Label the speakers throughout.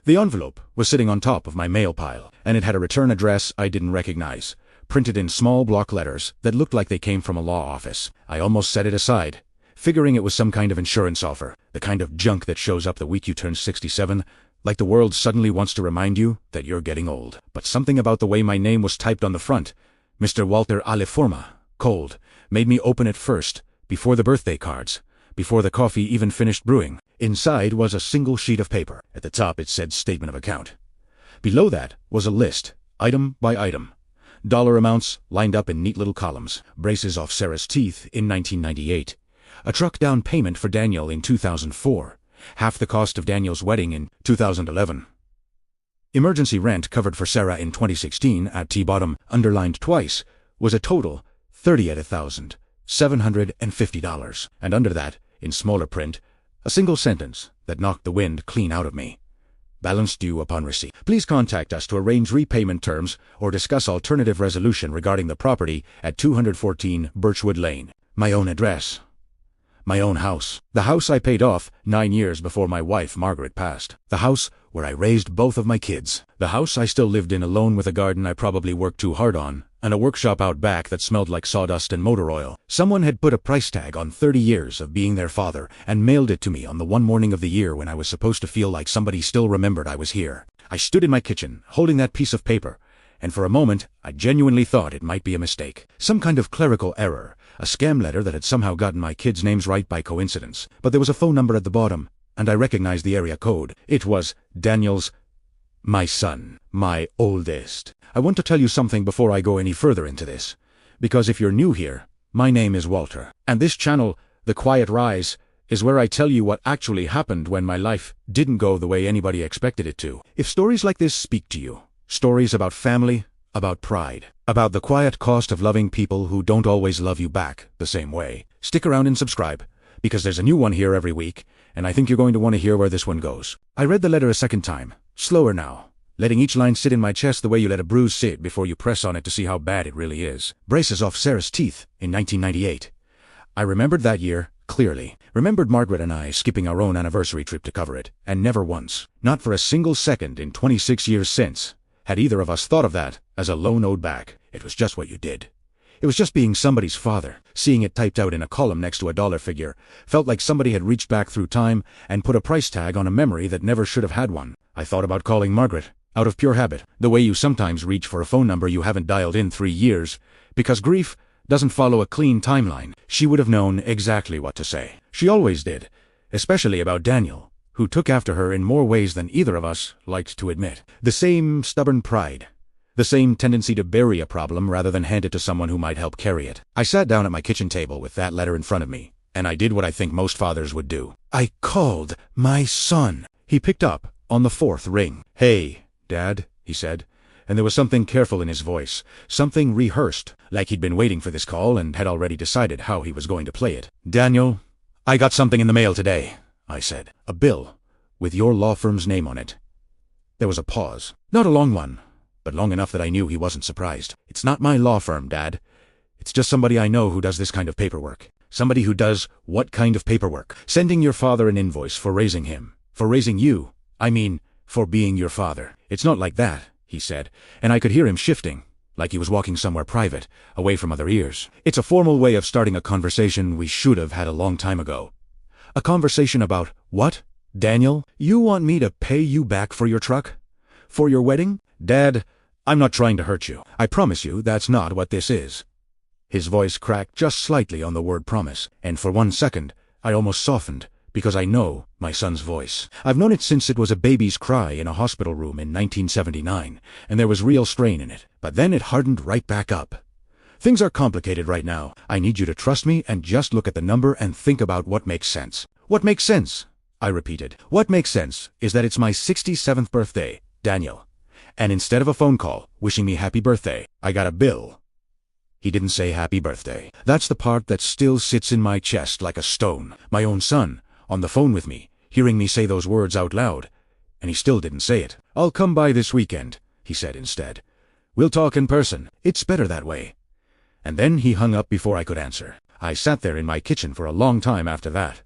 Speaker 1: The envelope was sitting on top of my mail pile, and it had a return address I didn't recognize, printed in small block letters that looked like they came from a law office. I almost set it aside, figuring it was some kind of insurance offer, the kind of junk that shows up the week you turn 67, like the world suddenly wants to remind you that you're getting old. But something about the way my name was typed on the front, Mr. Walter Aliforma, cold, made me open it first, before the birthday cards, before the coffee even finished brewing. Inside was a single sheet of paper. At the top it said Statement of Account. Below that was a list, item by item. Dollar amounts lined up in neat little columns. Braces off Sarah's teeth in 1998. A truck down payment for Daniel in 2004. Half the cost of Daniel's wedding in 2011. Emergency rent covered for Sarah in 2016 at T-bottom, underlined twice, was a total $38,750. And under that, in smaller print, a single sentence that knocked the wind clean out of me. Balance due upon receipt. Please contact us to arrange repayment terms or discuss alternative resolution regarding the property at 214 Birchwood Lane. My own address. My own house. The house I paid off 9 years before my wife Margaret passed. The house where I raised both of my kids. The house I still lived in alone with a garden I probably worked too hard on, and a workshop out back that smelled like sawdust and motor oil. Someone had put a price tag on 30 years of being their father and mailed it to me on the one morning of the year when I was supposed to feel like somebody still remembered I was here. I stood in my kitchen, holding that piece of paper, and for a moment I genuinely thought it might be a mistake. Some kind of clerical error, a scam letter that had somehow gotten my kids' names right by coincidence. But there was a phone number at the bottom, and I recognized the area code. It was Daniel's. My son. My oldest. I want to tell you something before I go any further into this, because if you're new here, my name is Walter, and this channel, The Quiet Rise, is where I tell you what actually happened when my life didn't go the way anybody expected it to. If stories like this speak to you, stories about family, about pride, about the quiet cost of loving people who don't always love you back the same way, stick around and subscribe, because there's a new one here every week, and I think you're going to want to hear where this one goes. I read the letter a second time, slower now, letting each line sit in my chest the way you let a bruise sit before you press on it to see how bad it really is. Braces off Sarah's teeth in 1998. I remembered that year clearly. Remembered Margaret and I skipping our own anniversary trip to cover it, and never once, not for a single second in 26 years since, had either of us thought of that as a loan owed back. It was just what you did. It was just being somebody's father. Seeing it typed out in a column next to a dollar figure felt like somebody had reached back through time and put a price tag on a memory that never should have had one. I thought about calling Margaret, out of pure habit, the way you sometimes reach for a phone number you haven't dialed in 3 years, because grief doesn't follow a clean timeline. She would have known exactly what to say. She always did, especially about Daniel, who took after her in more ways than either of us liked to admit. The same stubborn pride. The same tendency to bury a problem rather than hand it to someone who might help carry it. I sat down at my kitchen table with that letter in front of me, and I did what I think most fathers would do. I called my son. He picked up on the 4th ring. "Hey, Dad," he said, and there was something careful in his voice, something rehearsed, like he'd been waiting for this call and had already decided how he was going to play it. "Daniel, I got something in the mail today," I said. "A bill, with your law firm's name on it." There was a pause. Not a long one, but long enough that I knew he wasn't surprised. "It's not my law firm, Dad. It's just somebody I know who does this kind of paperwork." "Somebody who does what kind of paperwork?" "Sending your father an invoice for raising him. For raising you. I mean, for being your father." "It's not like that," he said, and I could hear him shifting, like he was walking somewhere private, away from other ears. "It's a formal way of starting a conversation we should have had a long time ago." "A conversation about what? Daniel, you want me to pay you back for your truck? For your wedding?" "Dad, I'm not trying to hurt you. I promise you that's not what this is." His voice cracked just slightly on the word promise, and for 1 second, I almost softened, because I know my son's voice. I've known it since it was a baby's cry in a hospital room in 1979, and there was real strain in it. But then it hardened right back up. "Things are complicated right now. I need you to trust me and just look at the number and think about what makes sense." "What makes sense?" I repeated. "What makes sense is that it's my 67th birthday, Daniel. And instead of a phone call wishing me happy birthday, I got a bill." He didn't say happy birthday. That's the part that still sits in my chest like a stone. My own son, on the phone with me, hearing me say those words out loud, and he still didn't say it. "I'll come by this weekend," he said instead. "We'll talk in person. It's better that way." And then he hung up before I could answer. I sat there in my kitchen for a long time after that,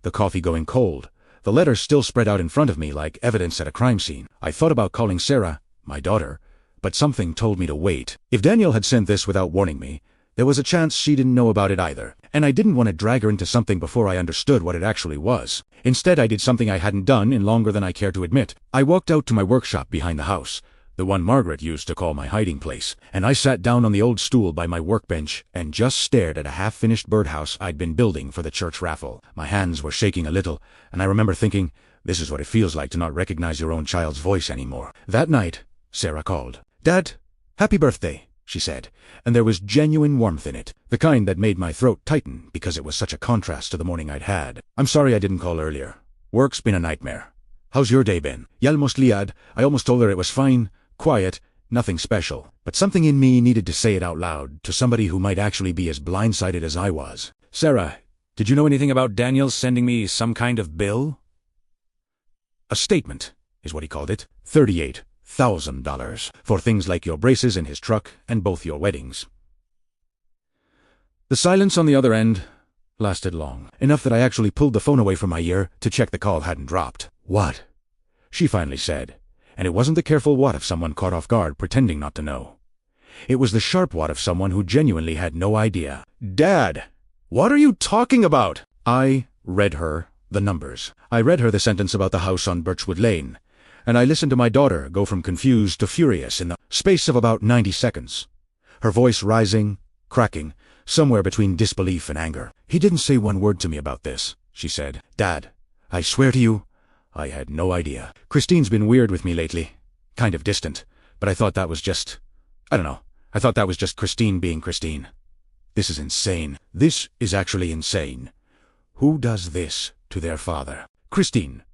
Speaker 1: the coffee going cold, The letter still spread out in front of me like evidence at a crime scene. I thought about calling Sarah, my daughter, but something told me to wait. If Daniel had sent this without warning me, there was a chance she didn't know about it either, and I didn't want to drag her into something before I understood what it actually was. Instead, I did something I hadn't done in longer than I cared to admit. I walked out to my workshop behind the house, the one Margaret used to call my hiding place, and I sat down on the old stool by my workbench and just stared at a half-finished birdhouse I'd been building for the church raffle. My hands were shaking a little, and I remember thinking, this is what it feels like to not recognize your own child's voice anymore. That night, Sarah called. "Dad, happy birthday," she said, and there was genuine warmth in it, the kind that made my throat tighten because it was such a contrast to the morning I'd had. "I'm sorry I didn't call earlier. Work's been a nightmare. How's your day been?" "Yalmost liad." I almost told her it was fine. Quiet, nothing special, but something in me needed to say it out loud to somebody who might actually be as blindsided as I was. "Sarah, did you know anything about Daniel sending me some kind of bill?" A statement, is what he called it. $38,000 for things like your braces in his truck and both your weddings. The silence on the other end lasted long, enough that I actually pulled the phone away from my ear to check the call hadn't dropped. "What?" she finally said. And it wasn't the careful what of someone caught off guard pretending not to know. It was the sharp what of someone who genuinely had no idea. "Dad, what are you talking about?" I read her the numbers. I read her the sentence about the house on Birchwood Lane, and I listened to my daughter go from confused to furious in the space of about 90 seconds. Her voice rising, cracking, somewhere between disbelief and anger. "He didn't say one word to me about this," she said. "Dad, I swear to you, I had no idea. Christine's been weird with me lately. Kind of distant. But I thought that was just... I don't know. I thought that was just Christine being Christine. This is insane. This is actually insane. Who does this to their father?" Christine.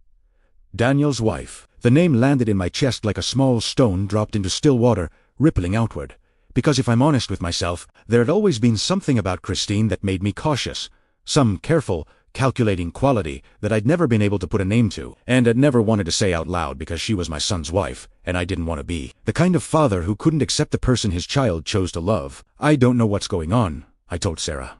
Speaker 1: Daniel's wife. The name landed in my chest like a small stone dropped into still water, rippling outward. Because if I'm honest with myself, there had always been something about Christine that made me cautious. Some careful, calculating quality that I'd never been able to put a name to, and had never wanted to say out loud because she was my son's wife, and I didn't want to be. The kind of father who couldn't accept the person his child chose to love. "I don't know what's going on," I told Sarah.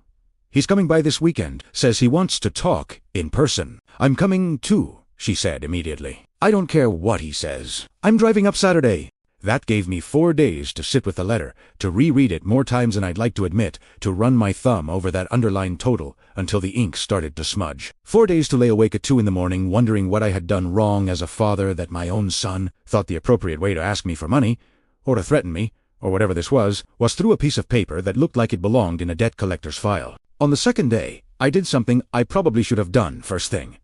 Speaker 1: "He's coming by this weekend. Says he wants to talk in person." "I'm coming too," she said immediately. "I don't care what he says. I'm driving up Saturday." That gave me 4 days to sit with the letter, to reread it more times than I'd like to admit, to run my thumb over that underlined total until the ink started to smudge. 4 days to lay awake at 2 in the morning wondering what I had done wrong as a father that my own son thought the appropriate way to ask me for money, or to threaten me, or whatever this was through a piece of paper that looked like it belonged in a debt collector's file. On the second day, I did something I probably should have done first thing.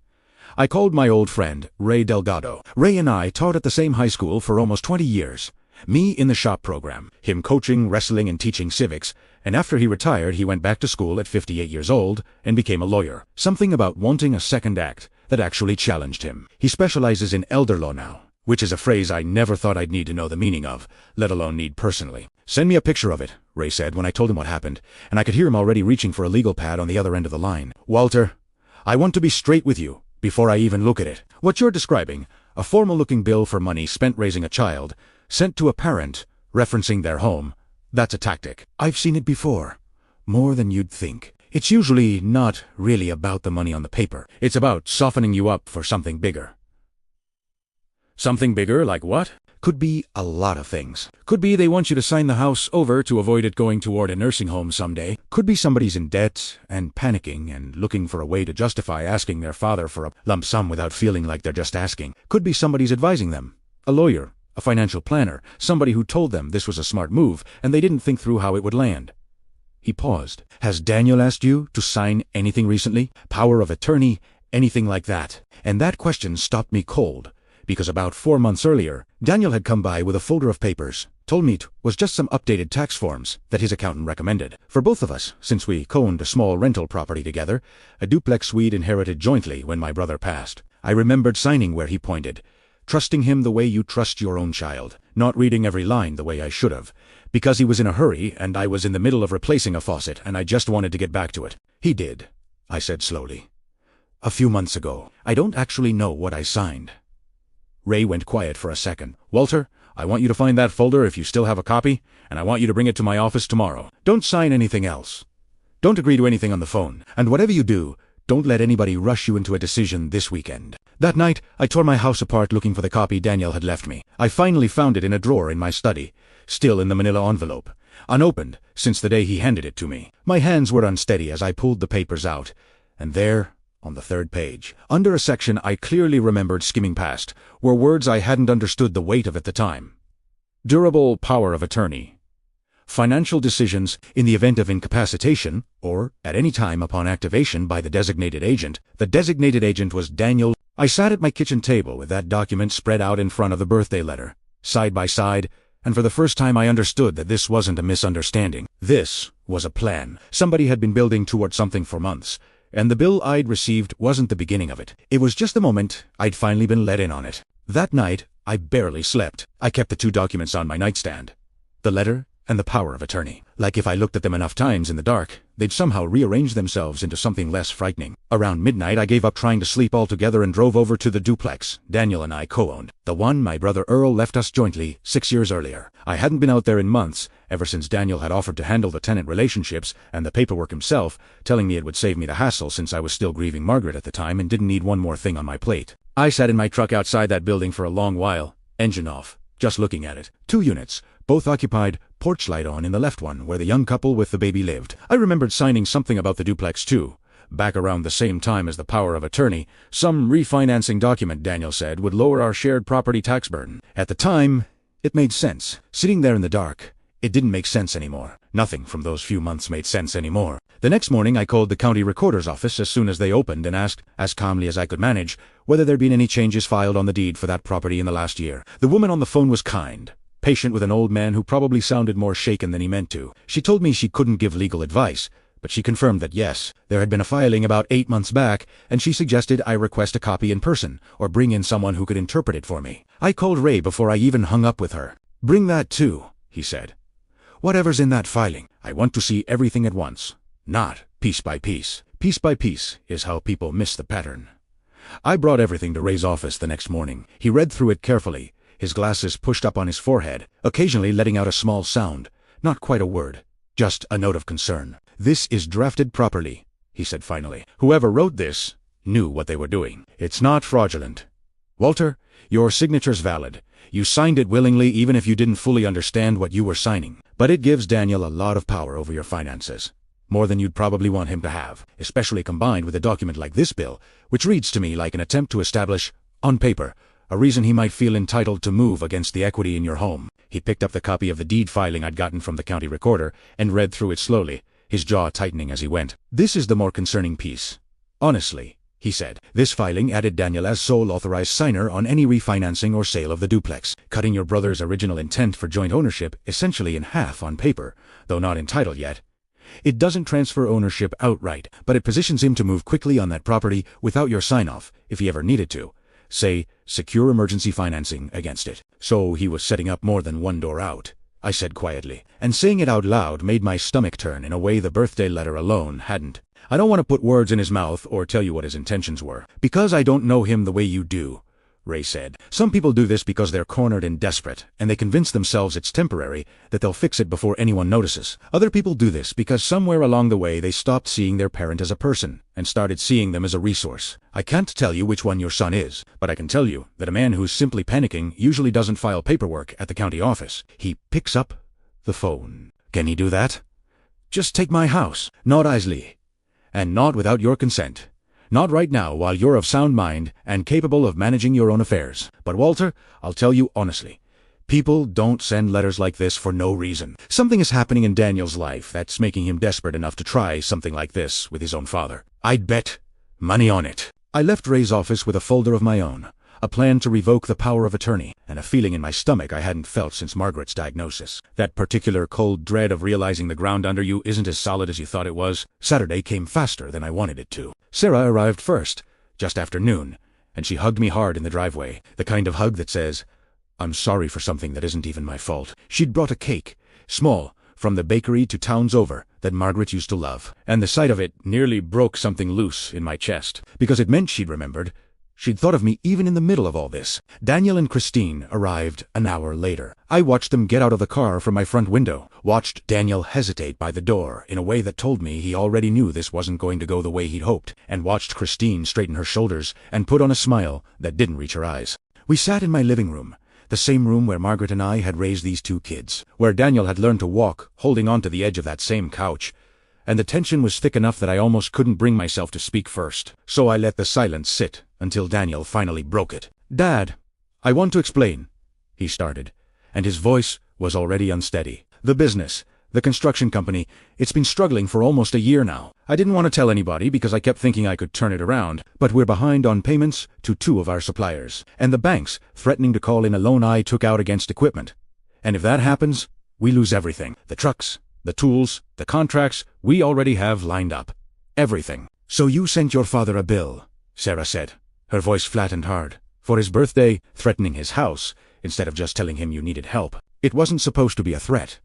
Speaker 1: I called my old friend, Ray Delgado. Ray and I taught at the same high school for almost 20 years. Me in the shop program, him coaching, wrestling, and teaching civics, and after he retired he went back to school at 58 years old and became a lawyer. Something about wanting a second act that actually challenged him. He specializes in elder law now, which is a phrase I never thought I'd need to know the meaning of, let alone need personally. "Send me a picture of it," Ray said when I told him what happened, and I could hear him already reaching for a legal pad on the other end of the line. "Walter, I want to be straight with you before I even look at it. What you're describing, a formal-looking bill for money spent raising a child, sent to a parent, referencing their home, that's a tactic. I've seen it before. More than you'd think. It's usually not really about the money on the paper. It's about softening you up for something bigger." "Something bigger, like what?" "Could be a lot of things. Could be they want you to sign the house over to avoid it going toward a nursing home someday. Could be somebody's in debt and panicking and looking for a way to justify asking their father for a lump sum without feeling like they're just asking. Could be somebody's advising them. A lawyer, a financial planner, somebody who told them this was a smart move and they didn't think through how it would land." He paused. "Has Daniel asked you to sign anything recently? Power of attorney, anything like that?" And that question stopped me cold. Because about 4 months earlier, Daniel had come by with a folder of papers, told me it was just some updated tax forms that his accountant recommended. For both of us, since we co-owned a small rental property together, a duplex we'd inherited jointly when my brother passed. I remembered signing where he pointed, trusting him the way you trust your own child, not reading every line the way I should have, because he was in a hurry and I was in the middle of replacing a faucet and I just wanted to get back to it. "He did," I said slowly. "A few months ago. I don't actually know what I signed." Ray went quiet for a second. "Walter, I want you to find that folder if you still have a copy, and I want you to bring it to my office tomorrow. Don't sign anything else. Don't agree to anything on the phone. And whatever you do, don't let anybody rush you into a decision this weekend." That night, I tore my house apart looking for the copy Daniel had left me. I finally found it in a drawer in my study, still in the manila envelope, unopened since the day he handed it to me. My hands were unsteady as I pulled the papers out, and there, on the third page, under a section I clearly remembered skimming past, were words I hadn't understood the weight of at the time. Durable power of attorney. Financial decisions in the event of incapacitation, or at any time upon activation by the designated agent. The designated agent was Daniel. I sat at my kitchen table with that document spread out in front of the birthday letter, side by side, and for the first time I understood that this wasn't a misunderstanding. This was a plan. Somebody had been building toward something for months, and the bill I'd received wasn't the beginning of it. It was just the moment I'd finally been let in on it. That night, I barely slept. I kept the two documents on my nightstand, the letter and the power of attorney. Like if I looked at them enough times in the dark, they'd somehow rearrange themselves into something less frightening. Around midnight, I gave up trying to sleep altogether and drove over to the duplex Daniel and I co-owned, the one my brother Earl left us jointly 6 years earlier. I hadn't been out there in months, ever since Daniel had offered to handle the tenant relationships and the paperwork himself, telling me it would save me the hassle since I was still grieving Margaret at the time and didn't need one more thing on my plate. I sat in my truck outside that building for a long while, engine off, just looking at it. 2 units, both occupied, porch light on in the left one where the young couple with the baby lived. I remembered signing something about the duplex too, back around the same time as the power of attorney, some refinancing document Daniel said would lower our shared property tax burden. At the time, it made sense. Sitting there in the dark, it didn't make sense anymore. Nothing from those few months made sense anymore. The next morning I called the county recorder's office as soon as they opened and asked, as calmly as I could manage, whether there'd been any changes filed on the deed for that property in the last year. The woman on the phone was kind, patient with an old man who probably sounded more shaken than he meant to. She told me she couldn't give legal advice, but she confirmed that yes, there had been a filing about 8 months back, and she suggested I request a copy in person, or bring in someone who could interpret it for me. I called Ray before I even hung up with her. "Bring that too," he said. "Whatever's in that filing, I want to see everything at once, not piece by piece. Piece by piece is how people miss the pattern." I brought everything to Ray's office the next morning. He read through it carefully, his glasses pushed up on his forehead, occasionally letting out a small sound, not quite a word, just a note of concern. "This is drafted properly," he said finally. "Whoever wrote this knew what they were doing. It's not fraudulent. Walter, your signature's valid. You signed it willingly even if you didn't fully understand what you were signing. But it gives Daniel a lot of power over your finances. More than you'd probably want him to have, especially combined with a document like this bill, which reads to me like an attempt to establish, on paper, a reason he might feel entitled to move against the equity in your home." He picked up the copy of the deed filing I'd gotten from the county recorder and read through it slowly, his jaw tightening as he went. "This is the more concerning piece. Honestly," he said, "this filing added Daniel as sole authorized signer on any refinancing or sale of the duplex, cutting your brother's original intent for joint ownership essentially in half on paper, though not in title yet. It doesn't transfer ownership outright, but it positions him to move quickly on that property without your sign-off, if he ever needed to. Say, secure emergency financing against it." "So he was setting up more than one door out," I said quietly, and saying it out loud made my stomach turn in a way the birthday letter alone hadn't. "I don't want to put words in his mouth or tell you what his intentions were, because I don't know him the way you do," Ray said. "Some people do this because they're cornered and desperate, and they convince themselves it's temporary, that they'll fix it before anyone notices. Other people do this because somewhere along the way they stopped seeing their parent as a person and started seeing them as a resource. I can't tell you which one your son is, but I can tell you that a man who's simply panicking usually doesn't file paperwork at the county office. He picks up the phone. Can he do that? Just take my house. Not easily. And not without your consent. Not right now while you're of sound mind and capable of managing your own affairs. But Walter, I'll tell you honestly, people don't send letters like this for no reason. Something is happening in Daniel's life that's making him desperate enough to try something like this with his own father. I'd bet money on it." I left Ray's office with a folder of my own, a plan to revoke the power of attorney, and a feeling in my stomach I hadn't felt since Margaret's diagnosis. That particular cold dread of realizing the ground under you isn't as solid as you thought it was. Saturday came faster than I wanted it to. Sarah arrived first, just after noon, and she hugged me hard in the driveway, the kind of hug that says, "I'm sorry for something that isn't even my fault." She'd brought a cake, small, from the bakery 2 towns over, that Margaret used to love, and the sight of it nearly broke something loose in my chest, because it meant she'd remembered. she'd thought of me even in the middle of all this. Daniel and Christine arrived an hour later. I watched them get out of the car from my front window, watched Daniel hesitate by the door in a way that told me he already knew this wasn't going to go the way he'd hoped, and watched Christine straighten her shoulders and put on a smile that didn't reach her eyes. We sat in my living room, the same room where Margaret and I had raised these two kids, where Daniel had learned to walk, holding onto the edge of that same couch, and the tension was thick enough that I almost couldn't bring myself to speak first. So I let the silence sit until Daniel finally broke it. "Dad, I want to explain," he started, and his voice was already unsteady. "The business, the construction company, it's been struggling for almost a year now. I didn't want to tell anybody because I kept thinking I could turn it around, but we're behind on payments to 2 of our suppliers, and the bank's threatening to call in a loan I took out against equipment. And if that happens, we lose everything. The trucks, the tools, the contracts we already have lined up. Everything. So you sent your father a bill," Sarah said, her voice flat and hard, "for his birthday, threatening his house, instead of just telling him you needed help. It wasn't supposed to be a threat."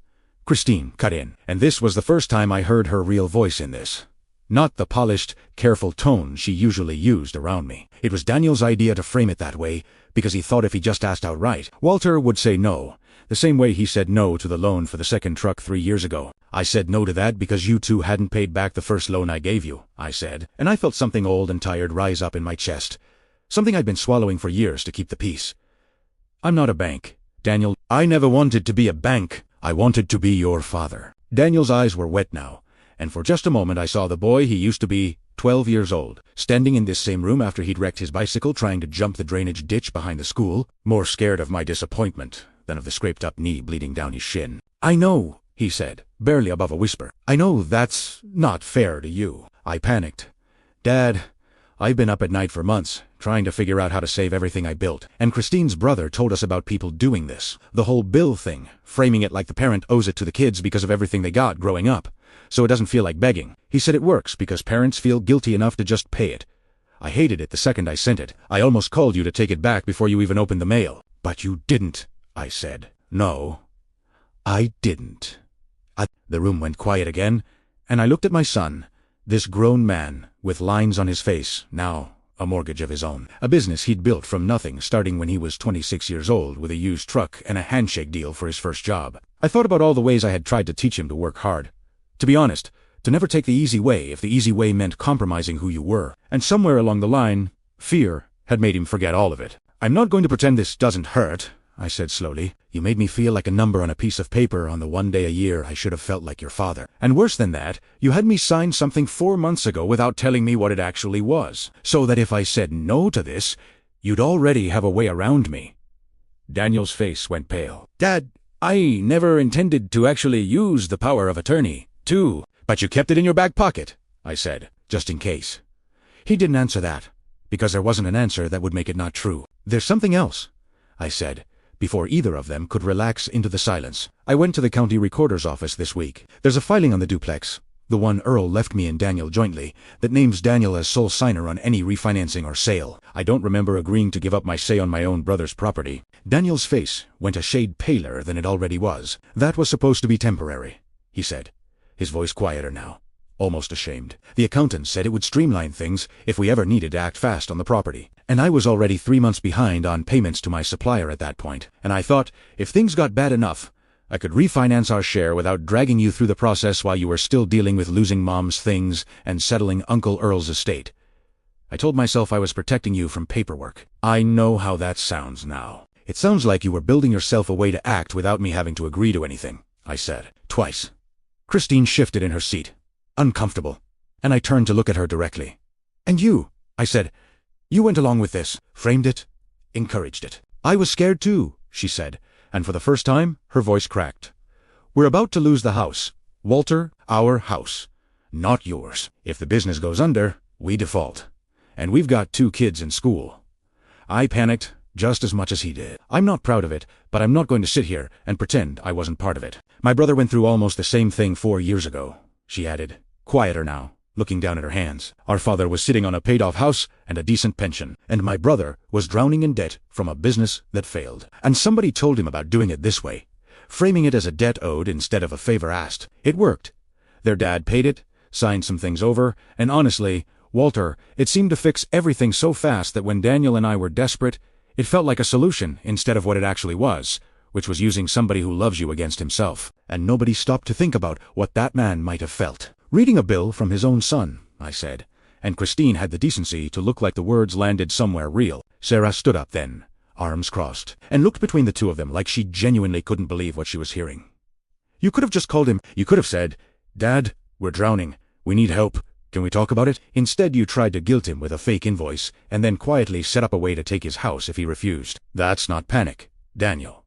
Speaker 1: Christine cut in, and this was the first time I heard her real voice in this. Not the polished, careful tone she usually used around me. It was Daniel's idea to frame it that way, because he thought if he just asked outright, Walter would say no, the same way he said no to the loan for the second truck 3 years ago. "I said no to that because you two hadn't paid back the first loan I gave you," I said, and I felt something old and tired rise up in my chest, something I'd been swallowing for years to keep the peace. "I'm not a bank, Daniel. I never wanted to be a bank. I wanted to be your father." Daniel's eyes were wet now, and for just a moment I saw the boy he used to be, 12 years old, standing in this same room after he'd wrecked his bicycle trying to jump the drainage ditch behind the school, more scared of my disappointment than of the scraped-up knee bleeding down his shin. "I know," he said, barely above a whisper. "I know that's not fair to you." I panicked. "Dad, I've been up at night for months, trying to figure out how to save everything I built, and Christine's brother told us about people doing this. The whole bill thing, framing it like the parent owes it to the kids because of everything they got growing up, so it doesn't feel like begging. He said it works because parents feel guilty enough to just pay it. I hated it the second I sent it. I almost called you to take it back before you even opened the mail." "But you didn't," I said. "No, I didn't." The room went quiet again, and I looked at my son, this grown man, with lines on his face, now a mortgage of his own, a business he'd built from nothing starting when he was 26 years old with a used truck and a handshake deal for his first job. I thought about all the ways I had tried to teach him to work hard. To be honest, to never take the easy way if the easy way meant compromising who you were. And somewhere along the line, fear had made him forget all of it. "I'm not going to pretend this doesn't hurt," I said slowly. "You made me feel like a number on a piece of paper on the one day a year I should have felt like your father. And worse than that, you had me sign something 4 months ago without telling me what it actually was, so that if I said no to this, you'd already have a way around me." Daniel's face went pale. "Dad, I never intended to actually use the power of attorney, too." "But you kept it in your back pocket," I said, "just in case." He didn't answer that, because there wasn't an answer that would make it not true. "There's something else," I said, before either of them could relax into the silence. "I went to the county recorder's office this week. There's a filing on the duplex, the one Earl left me and Daniel jointly, that names Daniel as sole signer on any refinancing or sale. I don't remember agreeing to give up my say on my own brother's property." Daniel's face went a shade paler than it already was. "That was supposed to be temporary," he said, his voice quieter now, almost ashamed. "The accountant said it would streamline things if we ever needed to act fast on the property. And I was already 3 months behind on payments to my supplier at that point, and I thought, if things got bad enough, I could refinance our share without dragging you through the process while you were still dealing with losing Mom's things and settling Uncle Earl's estate. I told myself I was protecting you from paperwork. I know how that sounds now. It sounds like you were building yourself a way to act without me having to agree to anything," I said, twice. Christine shifted in her seat, uncomfortable, and I turned to look at her directly. "And you," I said, "you went along with this, framed it, encouraged it." "I was scared too," she said, and for the first time, her voice cracked. "We're about to lose the house. Walter, our house. Not yours. If the business goes under, we default. And we've got 2 kids in school." I panicked just as much as he did. "I'm not proud of it, but I'm not going to sit here and pretend I wasn't part of it. My brother went through almost the same thing 4 years ago," she added, quieter now, looking down at her hands. "Our father was sitting on a paid-off house and a decent pension, and my brother was drowning in debt from a business that failed. And somebody told him about doing it this way, framing it as a debt owed instead of a favor asked. It worked. Their dad paid it, signed some things over, and honestly, Walter, it seemed to fix everything so fast that when Daniel and I were desperate, it felt like a solution instead of what it actually was, which was using somebody who loves you against himself. And nobody stopped to think about what that man might have felt. Reading a bill from his own son, I said, and Christine had the decency to look like the words landed somewhere real. Sarah stood up then, arms crossed, and looked between the two of them like she genuinely couldn't believe what she was hearing. You could have just called him. You could have said, "Dad, we're drowning. We need help. Can we talk about it?" Instead, you tried to guilt him with a fake invoice, and then quietly set up a way to take his house if he refused. That's not panic, Daniel.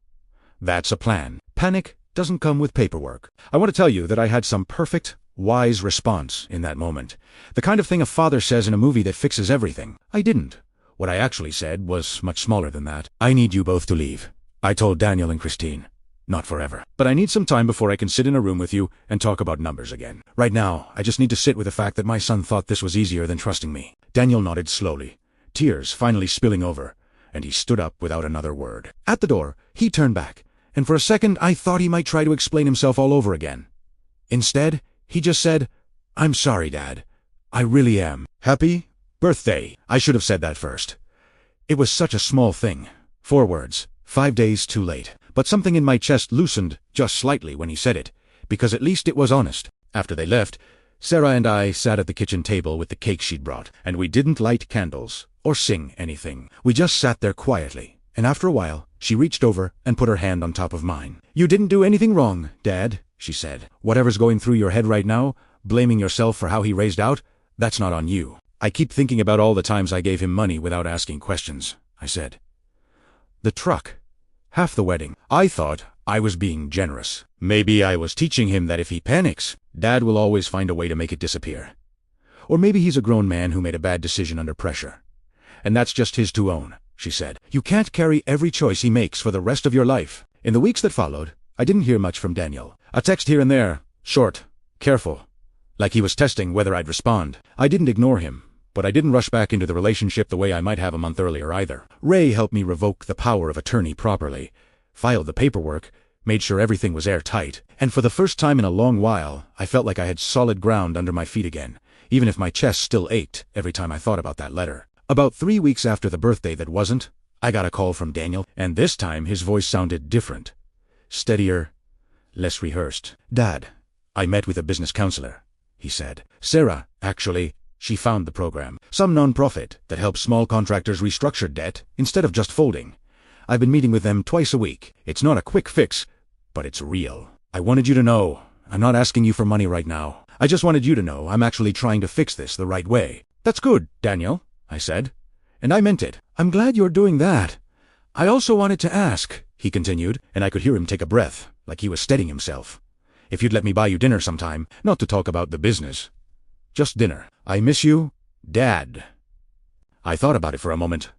Speaker 1: That's a plan. Panic doesn't come with paperwork. I want to tell you that I had some perfect, wise response in that moment. The kind of thing a father says in a movie that fixes everything. I didn't. What I actually said was much smaller than that. I need you both to leave. I told Daniel and Christine. Not forever. But I need some time before I can sit in a room with you and talk about numbers again. Right now, I just need to sit with the fact that my son thought this was easier than trusting me. Daniel nodded slowly, tears finally spilling over, and he stood up without another word. At the door, he turned back, and for a second I thought he might try to explain himself all over again. Instead, he just said, "I'm sorry, Dad. I really am. Happy birthday." I should have said that first. It was such a small thing. 4 words, 5 days too late. But something in my chest loosened just slightly when he said it, because at least it was honest. After they left, Sarah and I sat at the kitchen table with the cake she'd brought, and we didn't light candles or sing anything. We just sat there quietly, and after a while, she reached over and put her hand on top of mine. "You didn't do anything wrong, Dad," she said. "Whatever's going through your head right now, blaming yourself for how he raised out, that's not on you." "I keep thinking about all the times I gave him money without asking questions," I said. "The truck. Half the wedding. I thought I was being generous. Maybe I was teaching him that if he panics, Dad will always find a way to make it disappear. Or maybe he's a grown man who made a bad decision under pressure. And that's just his to own," she said. "You can't carry every choice he makes for the rest of your life." In the weeks that followed, I didn't hear much from Daniel. A text here and there, short, careful, like he was testing whether I'd respond. I didn't ignore him, but I didn't rush back into the relationship the way I might have a month earlier either. Ray helped me revoke the power of attorney properly, filed the paperwork, made sure everything was airtight, and for the first time in a long while, I felt like I had solid ground under my feet again, even if my chest still ached every time I thought about that letter. About 3 weeks after the birthday that wasn't, I got a call from Daniel, and this time his voice sounded different. Steadier, less rehearsed. "Dad, I met with a business counselor," he said. "Sarah, actually. She found the program. Some non-profit that helps small contractors restructure debt instead of just folding. I've been meeting with them twice a week. It's not a quick fix, but it's real. I wanted you to know, I'm not asking you for money right now. I just wanted you to know I'm actually trying to fix this the right way." "That's good, Daniel," I said. And I meant it. "I'm glad you're doing that. I also wanted to ask," he continued, and I could hear him take a breath, like he was steadying himself. "If you'd let me buy you dinner sometime, not to talk about the business. Just dinner. I miss you, Dad." I thought about it for a moment,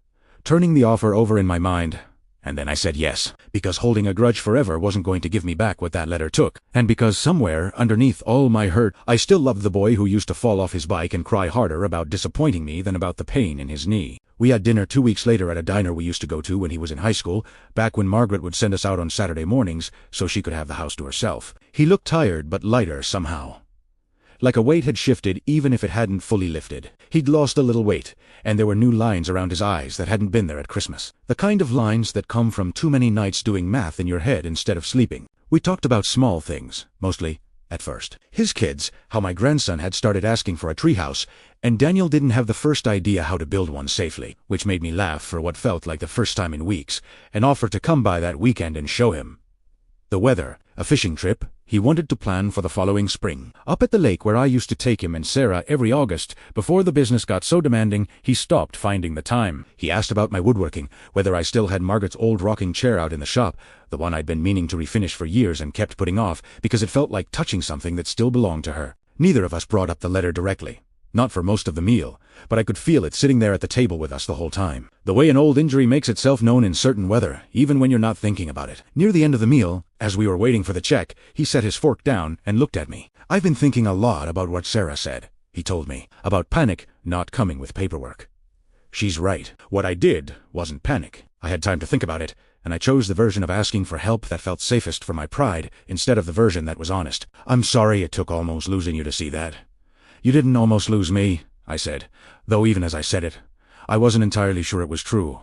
Speaker 1: turning the offer over in my mind, and then I said yes, because holding a grudge forever wasn't going to give me back what that letter took, and because somewhere underneath all my hurt, I still loved the boy who used to fall off his bike and cry harder about disappointing me than about the pain in his knee. We had dinner 2 weeks later at a diner we used to go to when he was in high school, back when Margaret would send us out on Saturday mornings so she could have the house to herself. He looked tired but lighter somehow. Like a weight had shifted even if it hadn't fully lifted. He'd lost a little weight, and there were new lines around his eyes that hadn't been there at Christmas. The kind of lines that come from too many nights doing math in your head instead of sleeping. We talked about small things, mostly, at first. His kids, how my grandson had started asking for a treehouse, and Daniel didn't have the first idea how to build one safely, which made me laugh for what felt like the first time in weeks, and offered to come by that weekend and show him. The weather, a fishing trip, he wanted to plan for the following spring. Up at the lake where I used to take him and Sarah every August, before the business got so demanding, he stopped finding the time. He asked about my woodworking, whether I still had Margaret's old rocking chair out in the shop, the one I'd been meaning to refinish for years and kept putting off, because it felt like touching something that still belonged to her. Neither of us brought up the letter directly. Not for most of the meal, but I could feel it sitting there at the table with us the whole time. The way an old injury makes itself known in certain weather, even when you're not thinking about it. Near the end of the meal, as we were waiting for the check, he set his fork down and looked at me. "I've been thinking a lot about what Sarah said," he told me, "about panic not coming with paperwork. She's right. What I did wasn't panic. I had time to think about it, and I chose the version of asking for help that felt safest for my pride, instead of the version that was honest. I'm sorry it took almost losing you to see that." "You didn't almost lose me," I said, though even as I said it, I wasn't entirely sure it was true.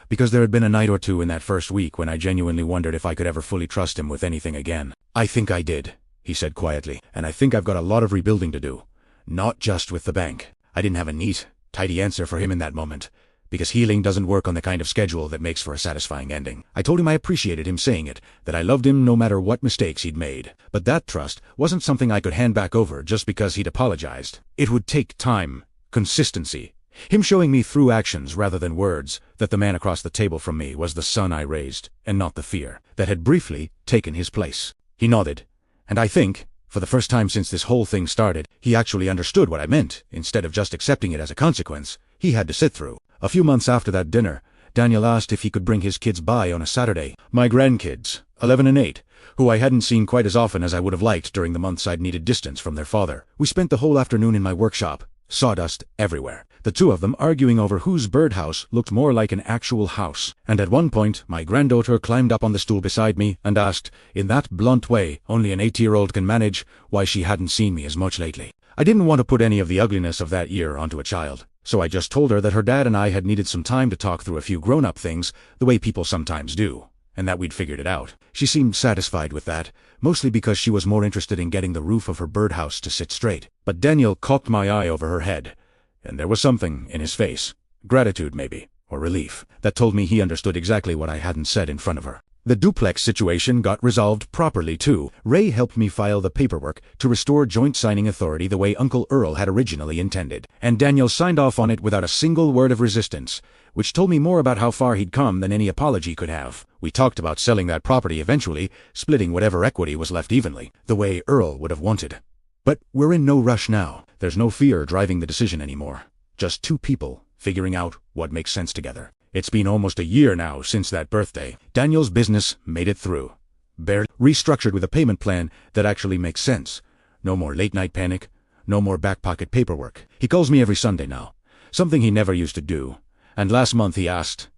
Speaker 1: Because there had been a night or two in that first week when I genuinely wondered if I could ever fully trust him with anything again. I think I did, he said quietly, and I think I've got a lot of rebuilding to do. Not just with the bank. I didn't have a neat, tidy answer for him in that moment, because healing doesn't work on the kind of schedule that makes for a satisfying ending. I told him I appreciated him saying it, that I loved him no matter what mistakes he'd made. But that trust wasn't something I could hand back over just because he'd apologized. It would take time, consistency, him showing me through actions rather than words that the man across the table from me was the son I raised, and not the fear that had briefly taken his place. He nodded, and I think, for the first time since this whole thing started, he actually understood what I meant, instead of just accepting it as a consequence he had to sit through. A few months after that dinner, Daniel asked if he could bring his kids by on a Saturday. My grandkids, 11 and 8, who I hadn't seen quite as often as I would have liked during the months I'd needed distance from their father. We spent the whole afternoon in my workshop, sawdust everywhere, the two of them arguing over whose birdhouse looked more like an actual house. And at one point, my granddaughter climbed up on the stool beside me and asked, in that blunt way only an 8-year-old can manage, why she hadn't seen me as much lately. I didn't want to put any of the ugliness of that year onto a child, so I just told her that her dad and I had needed some time to talk through a few grown-up things, the way people sometimes do, and that we'd figured it out. She seemed satisfied with that, mostly because she was more interested in getting the roof of her birdhouse to sit straight. But Daniel cocked my eye over her head, and there was something in his face, gratitude maybe, or relief, that told me he understood exactly what I hadn't said in front of her. The duplex situation got resolved properly too. Ray helped me file the paperwork to restore joint signing authority the way Uncle Earl had originally intended, and Daniel signed off on it without a single word of resistance, which told me more about how far he'd come than any apology could have. We talked about selling that property eventually, splitting whatever equity was left evenly, the way Earl would have wanted. But we're in no rush now. There's no fear driving the decision anymore. Just two people figuring out what makes sense together. It's been almost a year now since that birthday. Daniel's business made it through. Barely restructured with a payment plan that actually makes sense. No more late-night panic. No more back-pocket paperwork. He calls me every Sunday now, something he never used to do. And last month he asked,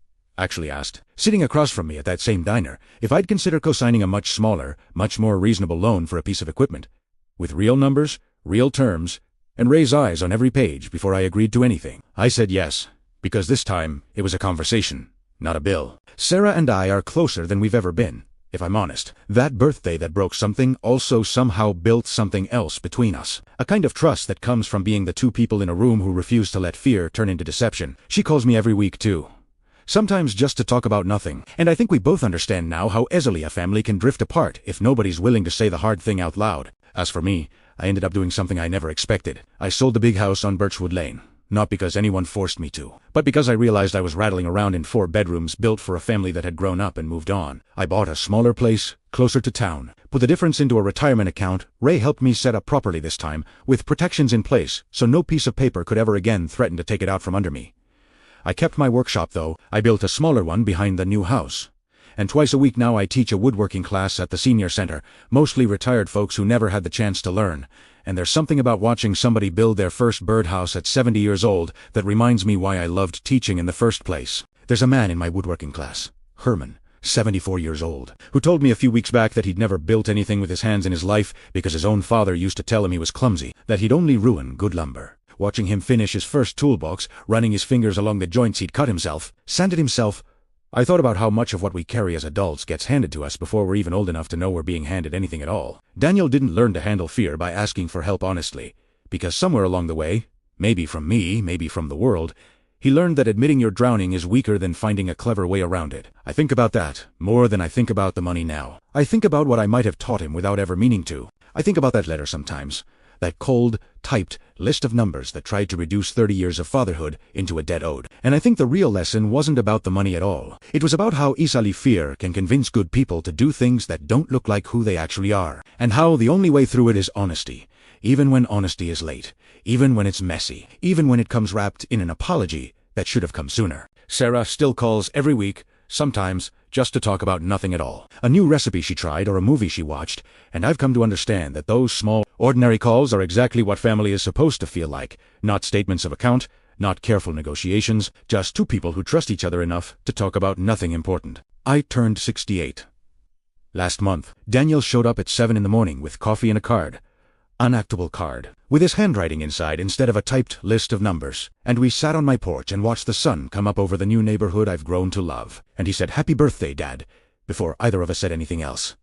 Speaker 1: sitting across from me at that same diner, if I'd consider co-signing a much smaller, much more reasonable loan for a piece of equipment, with real numbers, real terms, and Ray's eyes on every page before I agreed to anything. I said yes, because this time it was a conversation, not a bill. Sarah and I are closer than we've ever been, if I'm honest. That birthday that broke something also somehow built something else between us. A kind of trust that comes from being the two people in a room who refuse to let fear turn into deception. She calls me every week too. Sometimes just to talk about nothing. And I think we both understand now how easily a family can drift apart if nobody's willing to say the hard thing out loud. As for me, I ended up doing something I never expected. I sold the big house on Birchwood Lane. Not because anyone forced me to, but because I realized I was rattling around in 4 bedrooms built for a family that had grown up and moved on. I bought a smaller place, closer to town, put the difference into a retirement account. Ray helped me set up properly this time, with protections in place, so no piece of paper could ever again threaten to take it out from under me. I kept my workshop though. I built a smaller one behind the new house. And twice a week now I teach a woodworking class at the senior center, mostly retired folks who never had the chance to learn. And there's something about watching somebody build their first birdhouse at 70 years old that reminds me why I loved teaching in the first place. There's a man in my woodworking class, Herman, 74 years old, who told me a few weeks back that he'd never built anything with his hands in his life because his own father used to tell him he was clumsy, that he'd only ruin good lumber. Watching him finish his first toolbox, running his fingers along the joints he'd cut himself, sanded himself, I thought about how much of what we carry as adults gets handed to us before we're even old enough to know we're being handed anything at all. Daniel didn't learn to handle fear by asking for help honestly, because somewhere along the way, maybe from me, maybe from the world, he learned that admitting you're drowning is weaker than finding a clever way around it. I think about that more than I think about the money now. I think about what I might have taught him without ever meaning to. I think about that letter sometimes. That cold, typed list of numbers that tried to reduce 30 years of fatherhood into a debt owed. And I think the real lesson wasn't about the money at all. It was about how easily fear can convince good people to do things that don't look like who they actually are. And how the only way through it is honesty. Even when honesty is late. Even when it's messy. Even when it comes wrapped in an apology that should have come sooner. Sarah still calls every week, sometimes just to talk about nothing at all. A new recipe she tried or a movie she watched, and I've come to understand that those small, ordinary calls are exactly what family is supposed to feel like. Not statements of account, not careful negotiations, just two people who trust each other enough to talk about nothing important. I turned 68. Last month, Daniel showed up at 7 in the morning with coffee and a card. unactable card, with his handwriting inside instead of a typed list of numbers. And we sat on my porch and watched the sun come up over the new neighborhood I've grown to love. And he said, "Happy birthday, Dad," before either of us said anything else.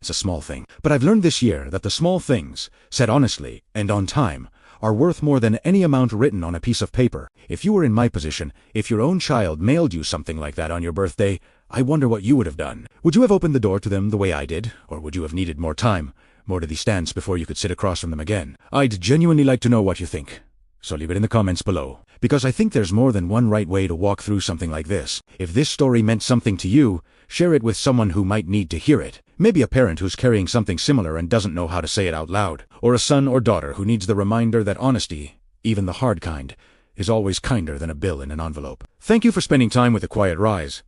Speaker 1: It's a small thing, but I've learned this year that the small things, said honestly and on time, are worth more than any amount written on a piece of paper. If you were in my position, if your own child mailed you something like that on your birthday, I wonder what you would have done. Would you have opened the door to them the way I did, or would you have needed more time, more to these stands before you could sit across from them again? I'd genuinely like to know what you think. So leave it in the comments below, because I think there's more than one right way to walk through something like this. If this story meant something to you, share it with someone who might need to hear it. Maybe a parent who's carrying something similar and doesn't know how to say it out loud, or a son or daughter who needs the reminder that honesty, even the hard kind, is always kinder than a bill in an envelope. Thank you for spending time with The Quiet Rise.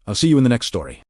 Speaker 1: I'll see you in the next story.